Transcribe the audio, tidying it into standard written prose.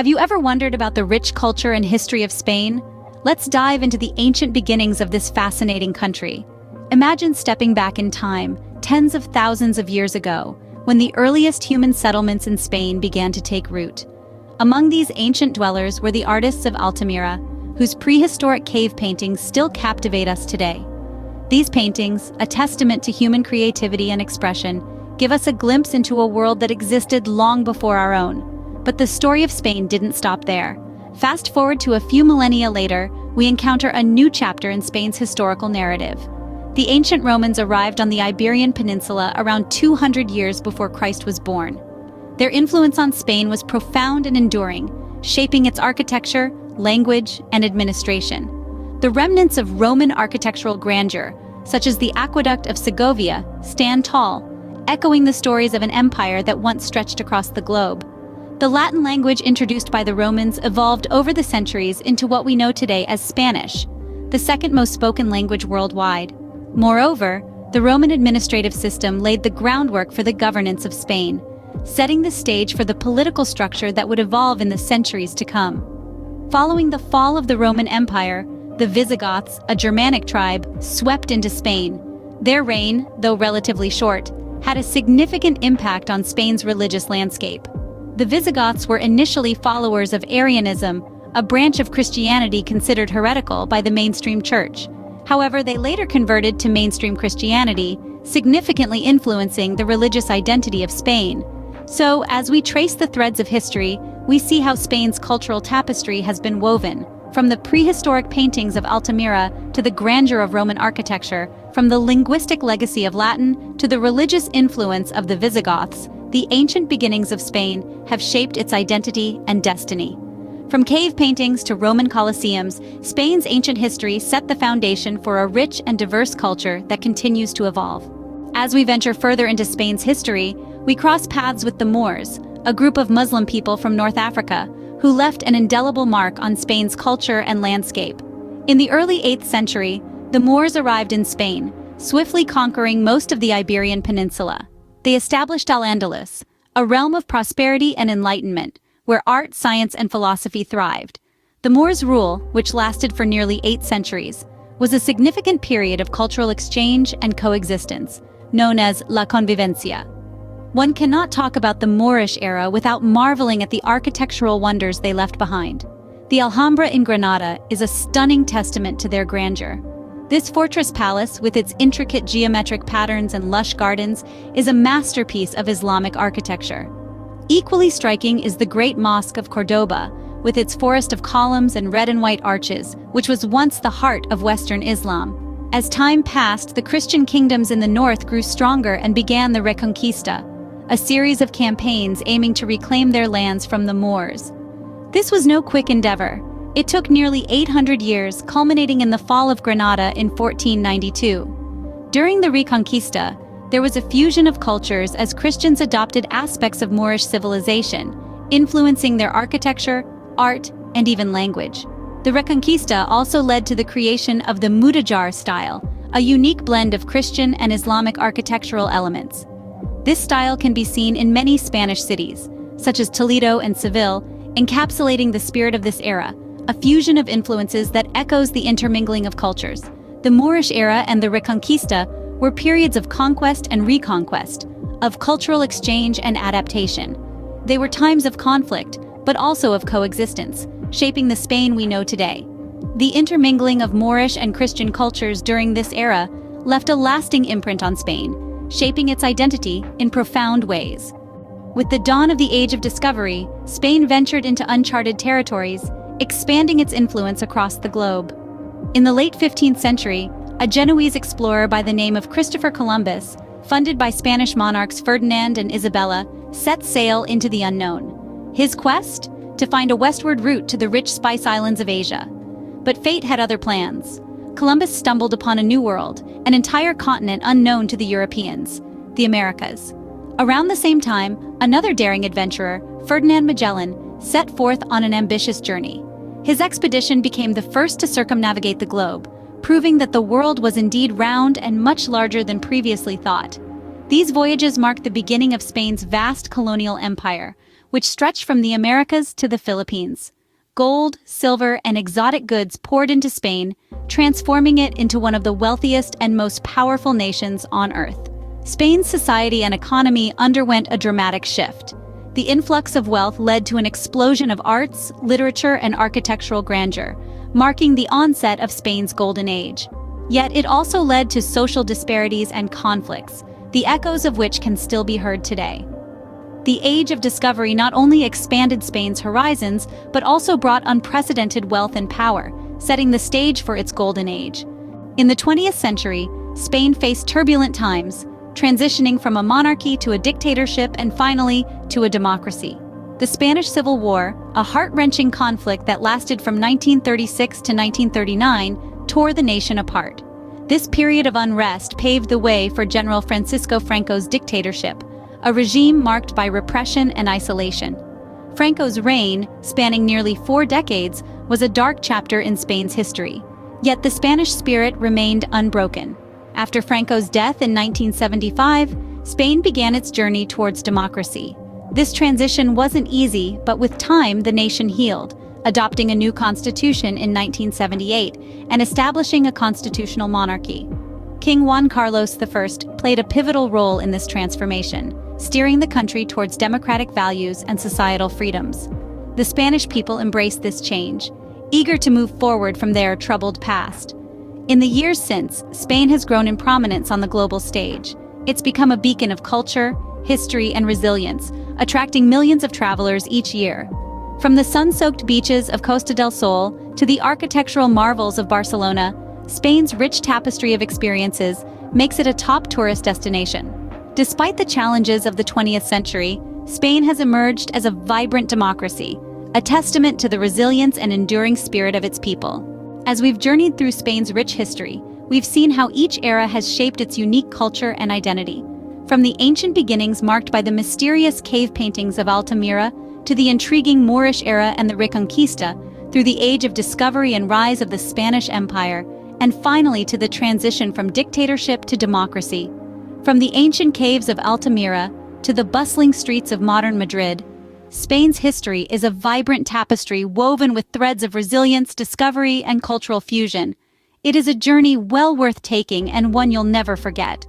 Have you ever wondered about the rich culture and history of Spain? Let's dive into the ancient beginnings of this fascinating country. Imagine stepping back in time, tens of thousands of years ago, when the earliest human settlements in Spain began to take root. Among these ancient dwellers were the artists of Altamira, whose prehistoric cave paintings still captivate us today. These paintings, a testament to human creativity and expression, give us a glimpse into a world that existed long before our own. But the story of Spain didn't stop there. Fast forward to a few millennia later, we encounter a new chapter in Spain's historical narrative. The ancient Romans arrived on the Iberian Peninsula around 200 years before Christ was born. Their influence on Spain was profound and enduring, shaping its architecture, language, and administration. The remnants of Roman architectural grandeur, such as the Aqueduct of Segovia, stand tall, echoing the stories of an empire that once stretched across the globe. The Latin language introduced by the Romans evolved over the centuries into what we know today as Spanish, the second most spoken language worldwide. Moreover, the Roman administrative system laid the groundwork for the governance of Spain, setting the stage for the political structure that would evolve in the centuries to come. Following the fall of the Roman Empire, the Visigoths, a Germanic tribe, swept into Spain. Their reign, though relatively short, had a significant impact on Spain's religious landscape. The Visigoths were initially followers of Arianism, a branch of Christianity considered heretical by the mainstream church. However, they later converted to mainstream Christianity, significantly influencing the religious identity of Spain. So, as we trace the threads of history, we see how Spain's cultural tapestry has been woven, from the prehistoric paintings of Altamira to the grandeur of Roman architecture, from the linguistic legacy of Latin to the religious influence of the Visigoths. The ancient beginnings of Spain have shaped its identity and destiny. From cave paintings to Roman colosseums, Spain's ancient history set the foundation for a rich and diverse culture that continues to evolve. As we venture further into Spain's history, we cross paths with the Moors, a group of Muslim people from North Africa, who left an indelible mark on Spain's culture and landscape. In the early 8th century, the Moors arrived in Spain, swiftly conquering most of the Iberian Peninsula. They established Al-Andalus, a realm of prosperity and enlightenment, where art, science, and philosophy thrived. The Moors' rule, which lasted for nearly 8 centuries, was a significant period of cultural exchange and coexistence, known as La Convivencia. One cannot talk about the Moorish era without marveling at the architectural wonders they left behind. The Alhambra in Granada is a stunning testament to their grandeur. This fortress palace, with its intricate geometric patterns and lush gardens, is a masterpiece of Islamic architecture. Equally striking is the Great Mosque of Cordoba, with its forest of columns and red and white arches, which was once the heart of Western Islam. As time passed, the Christian kingdoms in the north grew stronger and began the Reconquista, a series of campaigns aiming to reclaim their lands from the Moors. This was no quick endeavor. It took nearly 800 years, culminating in the fall of Granada in 1492. During the Reconquista, there was a fusion of cultures as Christians adopted aspects of Moorish civilization, influencing their architecture, art, and even language. The Reconquista also led to the creation of the Mudéjar style, a unique blend of Christian and Islamic architectural elements. This style can be seen in many Spanish cities, such as Toledo and Seville, encapsulating the spirit of this era, a fusion of influences that echoes the intermingling of cultures. The Moorish era and the Reconquista were periods of conquest and reconquest, of cultural exchange and adaptation. They were times of conflict, but also of coexistence, shaping the Spain we know today. The intermingling of Moorish and Christian cultures during this era left a lasting imprint on Spain, shaping its identity in profound ways. With the dawn of the Age of Discovery, Spain ventured into uncharted territories, expanding its influence across the globe. In the late 15th century, a Genoese explorer by the name of Christopher Columbus, funded by Spanish monarchs Ferdinand and Isabella, set sail into the unknown. His quest? To find a westward route to the rich spice islands of Asia. But fate had other plans. Columbus stumbled upon a new world, an entire continent unknown to the Europeans, the Americas. Around the same time, another daring adventurer, Ferdinand Magellan, set forth on an ambitious journey. His expedition became the first to circumnavigate the globe, proving that the world was indeed round and much larger than previously thought. These voyages marked the beginning of Spain's vast colonial empire, which stretched from the Americas to the Philippines. Gold, silver, and exotic goods poured into Spain, transforming it into one of the wealthiest and most powerful nations on Earth. Spain's society and economy underwent a dramatic shift. The influx of wealth led to an explosion of arts, literature, and architectural grandeur, marking the onset of Spain's golden age. Yet it also led to social disparities and conflicts, the echoes of which can still be heard today. The Age of Discovery not only expanded Spain's horizons, but also brought unprecedented wealth and power, setting the stage for its golden age. In the 20th century, Spain faced turbulent times, transitioning from a monarchy to a dictatorship and finally to a democracy. The Spanish Civil War, a heart-wrenching conflict that lasted from 1936 to 1939, tore the nation apart. This period of unrest paved the way for General Francisco Franco's dictatorship, a regime marked by repression and isolation. Franco's reign, spanning nearly 4 decades, was a dark chapter in Spain's history. Yet the Spanish spirit remained unbroken. After Franco's death in 1975, Spain began its journey towards democracy. This transition wasn't easy, but with time the nation healed, adopting a new constitution in 1978 and establishing a constitutional monarchy. King Juan Carlos I played a pivotal role in this transformation, steering the country towards democratic values and societal freedoms. The Spanish people embraced this change, eager to move forward from their troubled past. In the years since, Spain has grown in prominence on the global stage. It's become a beacon of culture, history, and resilience, attracting millions of travelers each year. From the sun-soaked beaches of Costa del Sol to the architectural marvels of Barcelona, Spain's rich tapestry of experiences makes it a top tourist destination. Despite the challenges of the 20th century, Spain has emerged as a vibrant democracy, a testament to the resilience and enduring spirit of its people. As we've journeyed through Spain's rich history, we've seen how each era has shaped its unique culture and identity. From the ancient beginnings marked by the mysterious cave paintings of Altamira to the intriguing Moorish era and the Reconquista, through the Age of Discovery and rise of the Spanish Empire, and finally to the transition from dictatorship to democracy. From the ancient caves of Altamira to the bustling streets of modern Madrid, Spain's history is a vibrant tapestry woven with threads of resilience, discovery, and cultural fusion. It is a journey well worth taking and one you'll never forget.